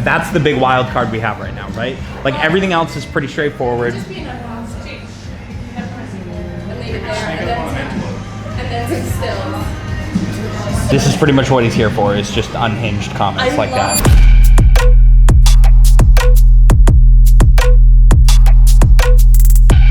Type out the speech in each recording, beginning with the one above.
That's the big wild card we have right now, right? Like everything else is pretty straightforward. Just be an unboxing. And leave it there. And then sit still. This is pretty much what he's here for, is just unhinged comments like that.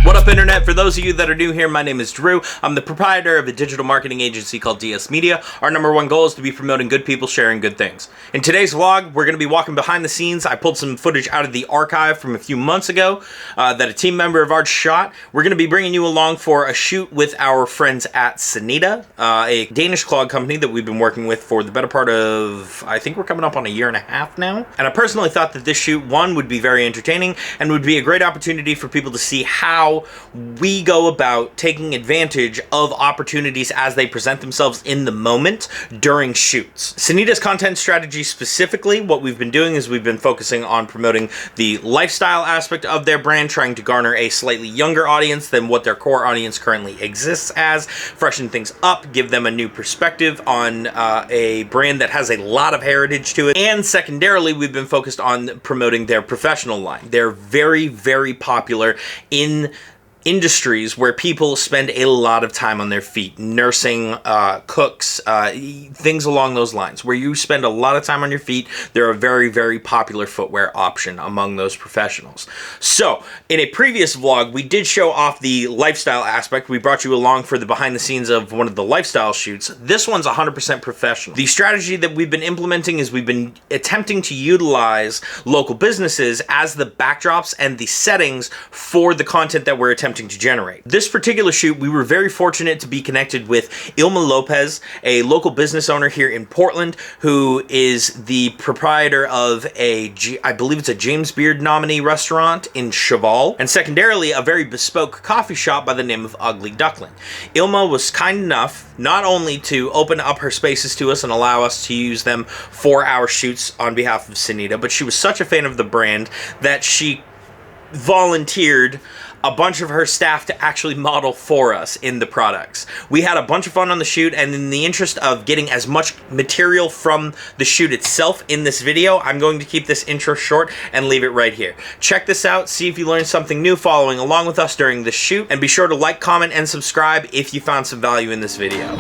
What up, Internet? For those of you that are new here, my name is Drew. I'm the proprietor of a digital marketing agency called DS Media. Our #1 goal is to be promoting good people sharing good things. In today's vlog, we're going to be walking behind the scenes. I pulled some footage out of the archive from a few months ago that a team member of ours shot. We're going to be bringing you along for a shoot with our friends at Sanita, a Danish clog company that we've been working with for the better part of, I think we're coming up on a year and a half now. And I personally thought that this shoot, one, would be very entertaining and would be a great opportunity for people to see how we go about taking advantage of opportunities as they present themselves in the moment during shoots. Sanita's content strategy specifically, what we've been doing is we've been focusing on promoting the lifestyle aspect of their brand, trying to garner a slightly younger audience than what their core audience currently exists as, freshen things up, give them a new perspective on a brand that has a lot of heritage to it. And secondarily, we've been focused on promoting their professional line. They're very, very popular in industries where people spend a lot of time on their feet, nursing, cooks, things along those lines. Where you spend a lot of time on your feet, they're a very, very popular footwear option among those professionals. So, in a previous vlog, we did show off the lifestyle aspect. We brought you along for the behind the scenes of one of the lifestyle shoots. This one's 100% professional. The strategy that we've been implementing is we've been attempting to utilize local businesses as the backdrops and the settings for the content that we're attempting to generate. This particular shoot, we were very fortunate to be connected with Ilma Lopez, a local business owner here in Portland, who is the proprietor of I believe it's a James Beard nominee restaurant in Chaval, and secondarily, a very bespoke coffee shop by the name of Ugly Duckling. Ilma was kind enough not only to open up her spaces to us and allow us to use them for our shoots on behalf of Sanita, but she was such a fan of the brand that she volunteered a bunch of her staff to actually model for us in the products. We had a bunch of fun on the shoot, and in the interest of getting as much material from the shoot itself in this video, I'm going to keep this intro short and leave it right here. Check this out, see if you learned something new following along with us during the shoot, and be sure to like, comment, and subscribe if you found some value in this video.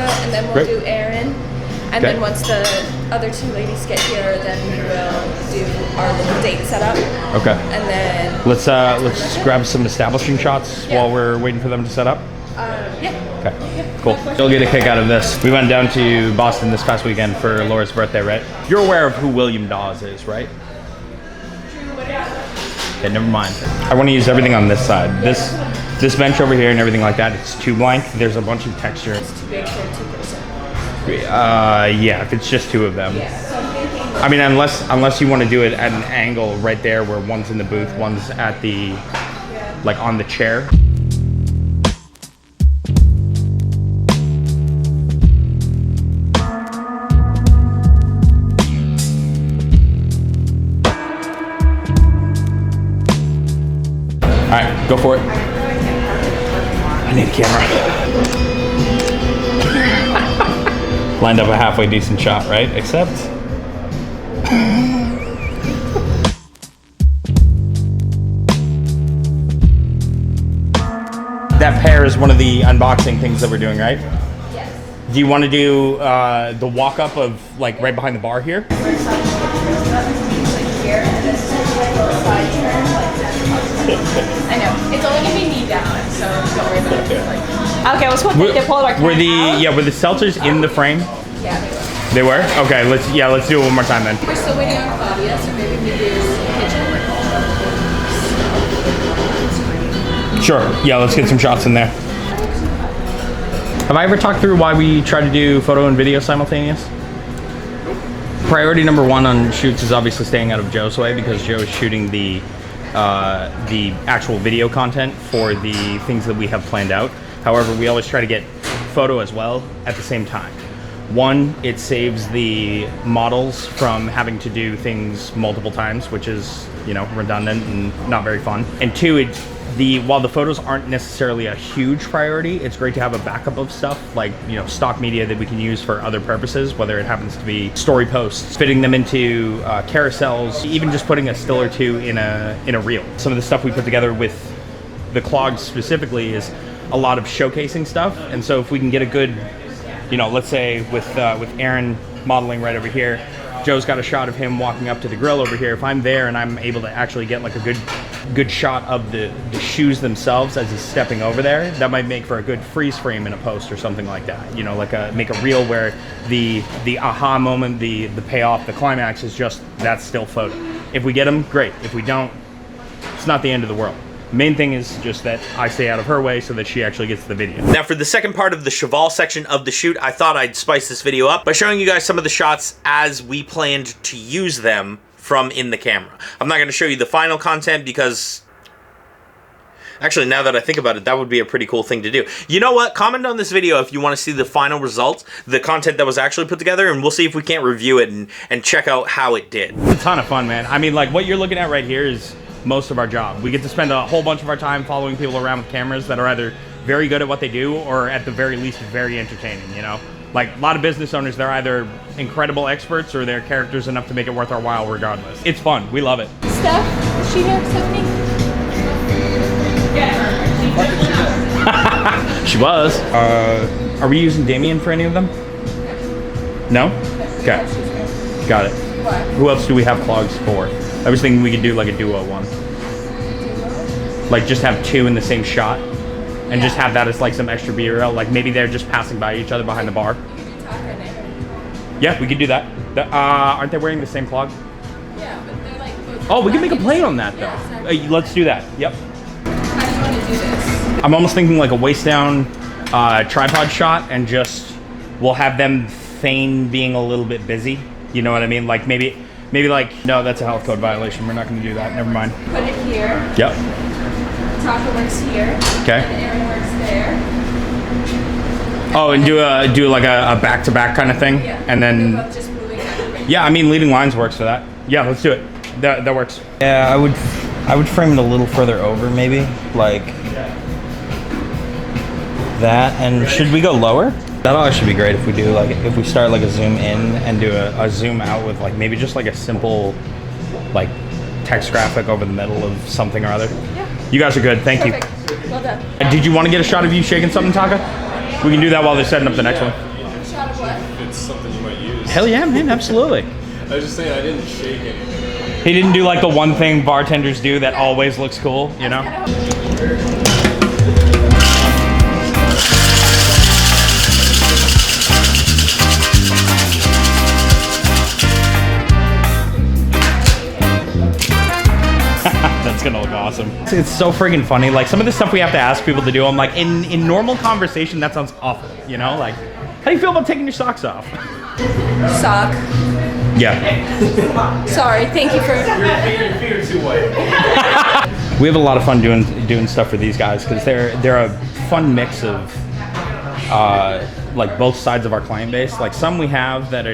And then we'll do Aaron, and then once the other two ladies get here, then we will do our little date setup. Okay. And then let's grab some establishing shots while we're waiting for them to set up. Yeah. Okay. Yeah. Cool. You'll get a kick out of this. We went down to Boston this past weekend for Laura's birthday, right? You're aware of who William Dawes is, right? Okay, never mind. I want to use everything on this side. This bench over here and everything like that, it's too blank. There's a bunch of texture. It's too big for a two-person. Yeah, if it's just two of them. Yeah. So I'm thinking, I mean, unless you want to do it at an angle right there where one's in the booth, one's at the, like on the chair. All right, go for it. I need a camera. Lined up a halfway decent shot, right? Except... that pair is one of the unboxing things that we're doing, right? yes. Do you want to do the walk-up of, like, right behind the bar here? I know. It's only gonna be knee down, so don't worry about it. Okay, let's put the Polaroid Were out. were the seltzers in the frame? Yeah, they were. They were? Okay, let's do it one more time then. We're still waiting on Claudia, so maybe we do kitchen. Sure. Yeah, let's get some shots in there. Have I ever talked through why we try to do photo and video simultaneous? Priority number one on shoots is obviously staying out of Joe's way, because Joe is shooting the actual video content for the things that we have planned out. However, we always try to get photo as well at the same time. One, it saves the models from having to do things multiple times, which is, you know, redundant and not very fun. And two, while the photos aren't necessarily a huge priority, it's great to have a backup of stuff like, you know, stock media that we can use for other purposes, whether it happens to be story posts, fitting them into carousels, even just putting a still or two in a reel. Some of the stuff we put together with the clogs specifically is a lot of showcasing stuff. And so if we can get a good, you know, let's say with Aaron modeling right over here, Joe's got a shot of him walking up to the grill over here. If I'm there and I'm able to actually get like a good shot of the shoes themselves as he's stepping over there, that might make for a good freeze frame in a post or something like that. You know, like make a reel where the aha moment, the payoff, the climax is just that still photo. If we get them, great. If we don't, it's not the end of the world. Main thing is just that I stay out of her way so that she actually gets the video. Now for the second part of the Chaval section of the shoot, I thought I'd spice this video up by showing you guys some of the shots as we planned to use them from in the camera. I'm not going to show you the final content because, actually, now that I think about it, that would be a pretty cool thing to do. You know what? Comment on this video if you want to see the final results, the content that was actually put together, and we'll see if we can't review it and check out how it did. It's a ton of fun, man. I mean, like, what you're looking at right here is most of our job. We get to spend a whole bunch of our time following people around with cameras that are either very good at what they do or at the very least very entertaining, you know? Like a lot of business owners, they're either incredible experts or they're characters enough to make it worth our while regardless. It's fun. We love it. Steph, is she here, Stephanie? Yeah. She was. Are we using Damien for any of them? No? Okay. Got it. What? Who else do we have clogs for? I was thinking we could do like a duo one. Like just have two in the same shot and just have that as like some extra B-roll. Like maybe they're just passing by each other behind the bar. You could do Taka and Aaron. Yeah, we could do that. Aren't they wearing the same clog? Yeah, but they're like both. Oh, we can make a play on that though. Yeah, exactly. Let's do that. Yep. How do you want to do this? I'm almost thinking like a waist down tripod shot and just we'll have them feign being a little bit busy. You know what I mean? Like maybe like, no, that's a health code violation. We're not going to do that. Never mind. Put it here. Yep. Taka works here. Okay. And Aaron works there. Oh, and do like a back-to-back kind of thing? Yeah. And then, They're both just moving out. yeah, I mean, leading lines works for that. Yeah, let's do it. That works. Yeah, I would frame it a little further over, maybe, like that. And should we go lower? That'll actually be great if we do if we start like a zoom in and do a zoom out with like maybe just like a simple like text graphic over the middle of something or other. Yeah. You guys are good. Thank Perfect. Well done. you. Did you want to get a shot of you shaking something, Taka? We can do that while they're setting up the next one. Shot of what? It's something you might use. Hell yeah, man, absolutely. I was just saying I didn't shake anything. He didn't do like the one thing bartenders do that always looks cool, you know? That's gonna look awesome. It's so friggin' funny. Like some of the stuff we have to ask people to do, I'm like, in normal conversation, that sounds awful, you know? Like, how do you feel about taking your socks off? Sock. Yeah. Sorry. Thank you for. We have a lot of fun doing stuff for these guys because they're a fun mix of like both sides of our client base. Like some we have that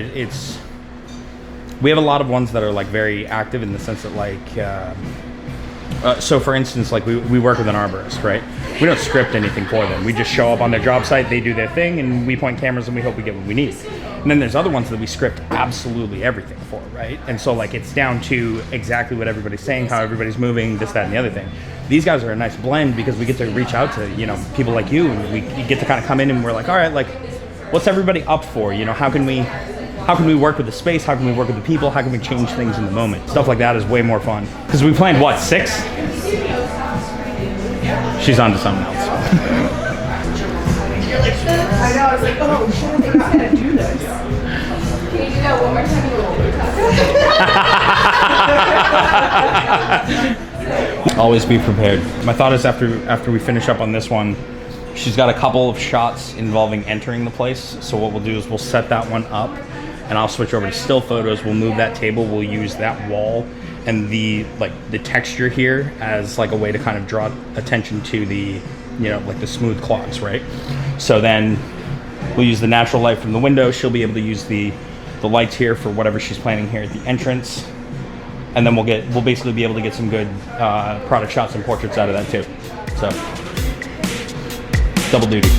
we have a lot of ones that are like very active in the sense that like so for instance, like we work with an arborist, right? We don't script anything for them. We just show up on their job site, they do their thing, and we point cameras and we hope we get what we need. And then there's other ones that we script absolutely everything for, right? And so like it's down to exactly what everybody's saying, how everybody's moving, this, that, and the other thing. These guys are a nice blend because we get to reach out to, you know, people like you, and we get to kind of come in and we're like, all right, like, what's everybody up for? You know, how can we work with the space? How can we work with the people? How can we change things in the moment? Stuff like that is way more fun. Because we planned, what, 6? She's on to something else. I know, I was like, oh shit, I think I'm gonna do this. Can you do that one more time? Always be prepared. My thought is after we finish up on this one, she's got a couple of shots involving entering the place. So what we'll do is we'll set that one up and I'll switch over to still photos. We'll move that table. We'll use that wall and the texture here as like a way to kind of draw attention to the, you know, like the smooth clogs, right? So then We'll use the natural light from the window. She'll be able to use the lights here for whatever she's planning here at the entrance. And then we'll basically be able to get some good product shots and portraits out of that too. So, double duty.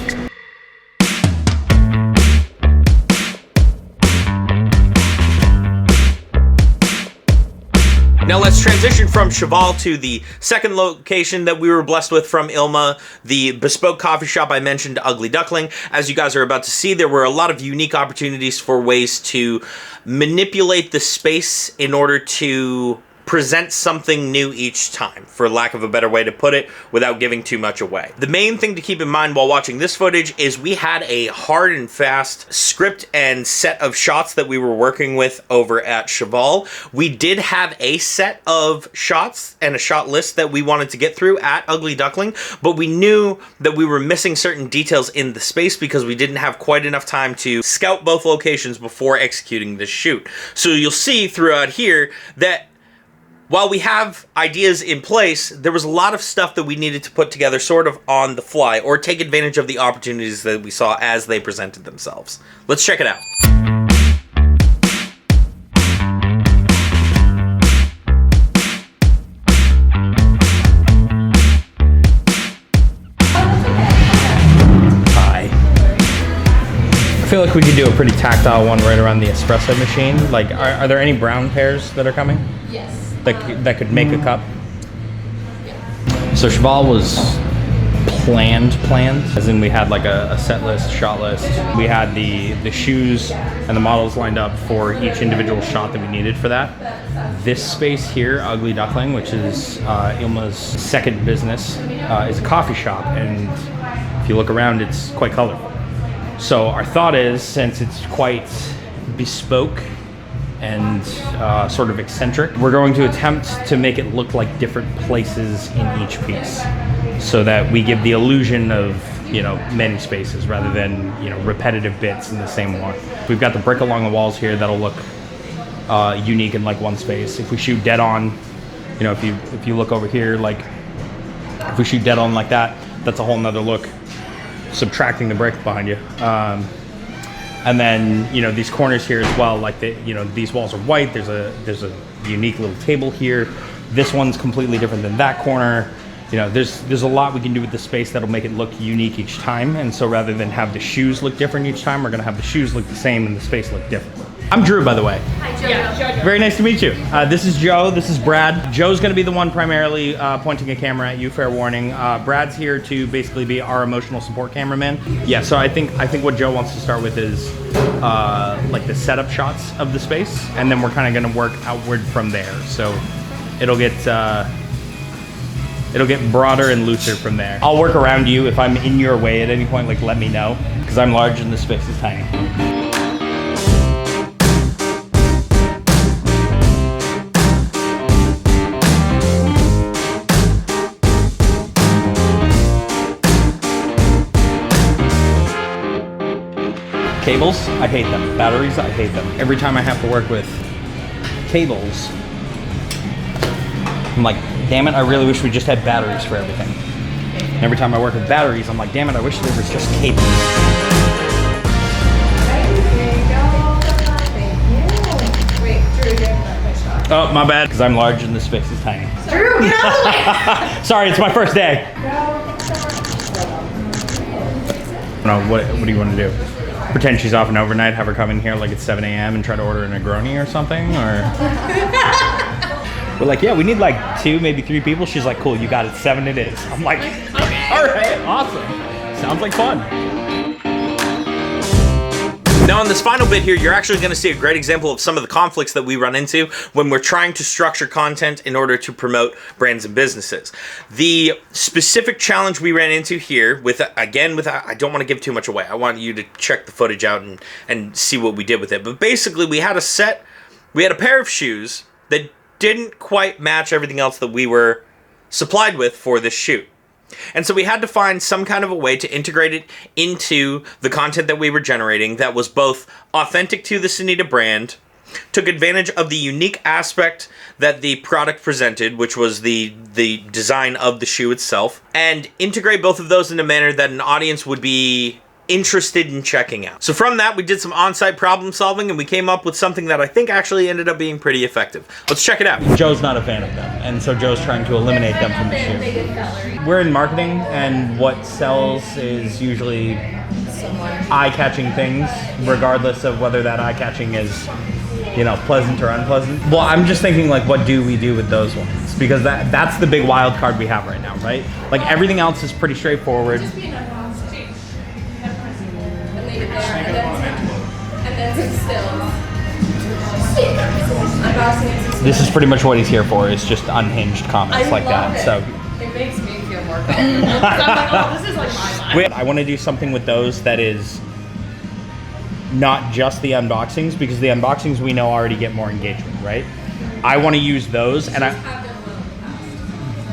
Now let's transition from Chaval to the second location that we were blessed with from Ilma, the bespoke coffee shop I mentioned, Ugly Duckling. As you guys are about to see, there were a lot of unique opportunities for ways to manipulate the space in order to present something new each time, for lack of a better way to put it, without giving too much away. The main thing to keep in mind while watching this footage is we had a hard and fast script and set of shots that we were working with over at Chaval. We did have a set of shots and a shot list that we wanted to get through at Ugly Duckling, but we knew that we were missing certain details in the space because we didn't have quite enough time to scout both locations before executing this shoot. So you'll see throughout here that while we have ideas in place, there was a lot of stuff that we needed to put together sort of on the fly or take advantage of the opportunities that we saw as they presented themselves. Let's check it out. Hi. I feel like we could do a pretty tactile one right around the espresso machine. Like, are there any brown pairs that are coming? Yes. That could make a cup. So Chaval was planned, as in we had like a set list, shot list. We had the shoes and the models lined up for each individual shot that we needed for that. This space here, Ugly Duckling, which is Ilma's second business, is a coffee shop, and if you look around, it's quite colorful. So our thought is, since it's quite bespoke and sort of eccentric, we're going to attempt to make it look like different places in each piece, so that we give the illusion of, you know, many spaces rather than, you know, repetitive bits in the same one. We've got the brick along the walls here that'll look unique in like one space. If we shoot dead on, you know, if you look over here, like if we shoot dead on like that, that's a whole nother look, subtracting the brick behind you. And then, you know, these corners here as well, like you know, these walls are white. There's a unique little table here. This one's completely different than that corner. You know, there's a lot we can do with the space that'll make it look unique each time. And so rather than have the shoes look different each time, we're gonna have the shoes look the same and the space look different. I'm Drew, by the way. Hi, Joe. Yeah, Very nice to meet you. This is Joe, this is Brad. Joe's gonna be the one primarily pointing a camera at you, fair warning. Brad's here to basically be our emotional support cameraman. Yeah, so I think what Joe wants to start with is like the setup shots of the space, and then we're kind of gonna work outward from there. So it'll get broader and looser from there. I'll work around you. If I'm in your way at any point, like let me know, because I'm large and the space is tiny. Cables, I hate them. Batteries, I hate them. Every time I have to work with cables, I'm like, damn it, I really wish we just had batteries for everything. And every time I work with batteries, I'm like, damn it, I wish there was just cables. Wait, Drew, you haven't my shot. Oh, my bad, because I'm large and this space is tiny. Drew, get out of the way! Sorry, it's my first day. No, what do you want to do? Pretend she's off an overnight, have her come in here like it's 7 a.m. and try to order a Negroni or something? Or we're like, yeah, we need like 2, maybe 3 people. She's like, cool, you got it, 7 it is. I'm like, okay. All right, awesome. Sounds like fun. Now in this final bit here, you're actually going to see a great example of some of the conflicts that we run into when we're trying to structure content in order to promote brands and businesses. The specific challenge we ran into here I don't want to give too much away. I want you to check the footage out and see what we did with it. But basically we had a pair of shoes that didn't quite match everything else that we were supplied with for this shoot. And so we had to find some kind of a way to integrate it into the content that we were generating that was both authentic to the Sanita brand, took advantage of the unique aspect that the product presented, which was the design of the shoe itself, and integrate both of those in a manner that an audience would be interested in checking out. So from that, we did some on-site problem solving and we came up with something that I think actually ended up being pretty effective. Let's check it out. Joe's not a fan of them, and so Joe's trying to eliminate them from the shoe. We're in marketing, and what sells is usually eye-catching things, regardless of whether that eye-catching is, you know, pleasant or unpleasant. Well, I'm just thinking, like, what do we do with those ones? Because that's the big wild card we have right now, right? Like, everything else is pretty straightforward. And leave it there, and then some stills. Unboxing it. This is pretty much what he's here for, is just unhinged comments like that. it. So It makes me feel more comfortable. I'm like, oh, this is like my vibe. I want to do something with those that is not just the unboxings, because the unboxings we know already get more engagement, right? I want to use those, and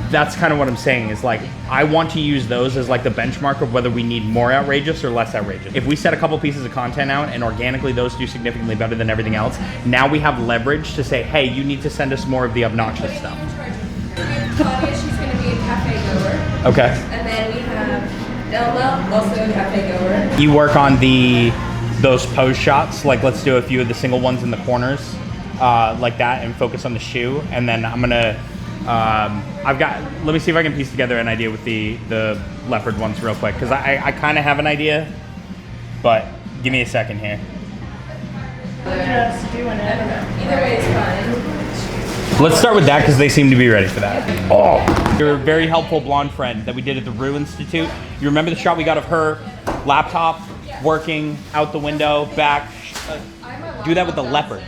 that's kind of what I'm saying, is like, I want to use those as like the benchmark of whether we need more outrageous or less outrageous. If we set a couple pieces of content out and organically those do significantly better than everything else, now we have leverage to say, hey, you need to send us more of the obnoxious stuff. Claudia, she's going to be a cafe goer. Okay. And then we have Ilma, also a cafe goer. You work on those pose shots, like let's do a few of the single ones in the corners, like that, and focus on the shoe. And then I'm gonna, let me see if I can piece together an idea with the leopard ones real quick, because I kind of have an idea, but give me a second here. Just doing it. Either way is fine. Let's start with that, because they seem to be ready for that. Oh, your very helpful blonde friend that we did at the Rue Institute. You remember the shot we got of her laptop working out the window, back? Do that with the leopard.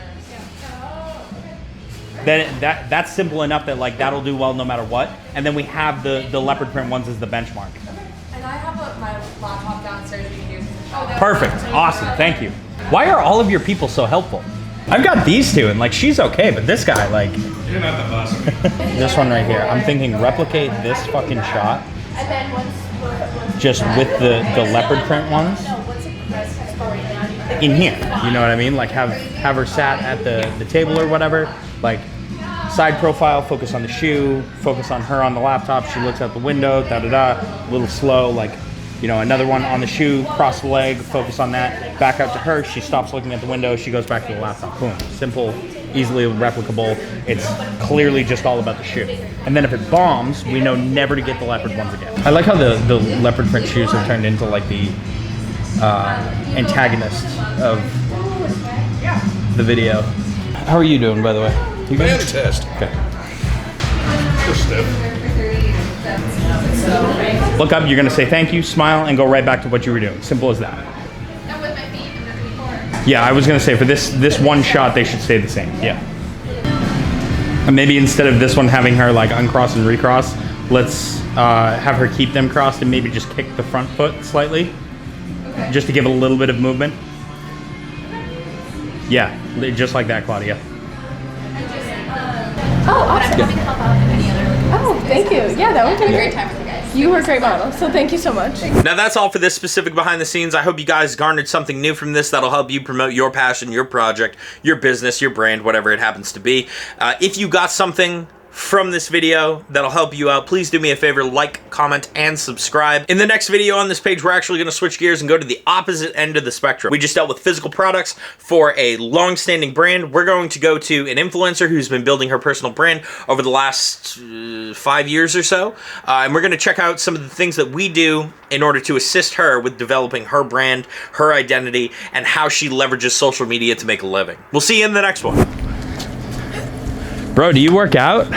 That's simple enough that like that'll do well no matter what. And then we have the leopard print ones as the benchmark. And I have my laptop downstairs you can use. Perfect. Awesome. Thank you. Why are all of your people so helpful? I've got these two, and like she's okay, but this guy, like, You're not the boss. this one right here. I'm thinking replicate this fucking shot, And then once just with the leopard print ones in here. You know what I mean? Like have her sat at the table or whatever. Like side profile, focus on the shoe, focus on her on the laptop. She looks out the window, a little slow, like, you know, another one on the shoe, cross the leg, focus on that. Back out to her, she stops looking at the window, she goes back to the laptop. Boom. Simple, easily replicable. It's clearly just all about the shoe. And then if it bombs, we know never to get the leopard ones again. I like how the leopard print shoes have turned into like the antagonist of the video. How are you doing, by the way? You good? Fantastic. Okay. We're stiff. Look up, you're gonna say thank you, smile, and go right back to what you were doing. Simple as that. and with my feet and then before. Yeah, I was gonna say for this one shot, they should stay the same. Yeah. And maybe instead of this one having her like uncross and recross, let's have her keep them crossed and maybe just kick the front foot slightly, just to give it a little bit of movement. Yeah, just like that, Claudia. Oh, awesome. Oh, thank you. Yeah, that would be Have a great. great time with you guys. You were a great model, so thank you so much. Now that's all for this specific behind the scenes. I hope you guys garnered something new from this that'll help you promote your passion, your project, your business, your brand, whatever it happens to be. If you got something from this video that'll help you out, please do me a favor, like, comment, and subscribe. In the next video on this page, we're actually going to switch gears and go to the opposite end of the spectrum. We just dealt with physical products for a long-standing brand. We're going to go to an influencer who's been building her personal brand over the last 5 years or so, and we're going to check out some of the things that we do in order to assist her with developing her brand, her identity, and how she leverages social media to make a living. We'll see you in the next one. Bro, do you work out?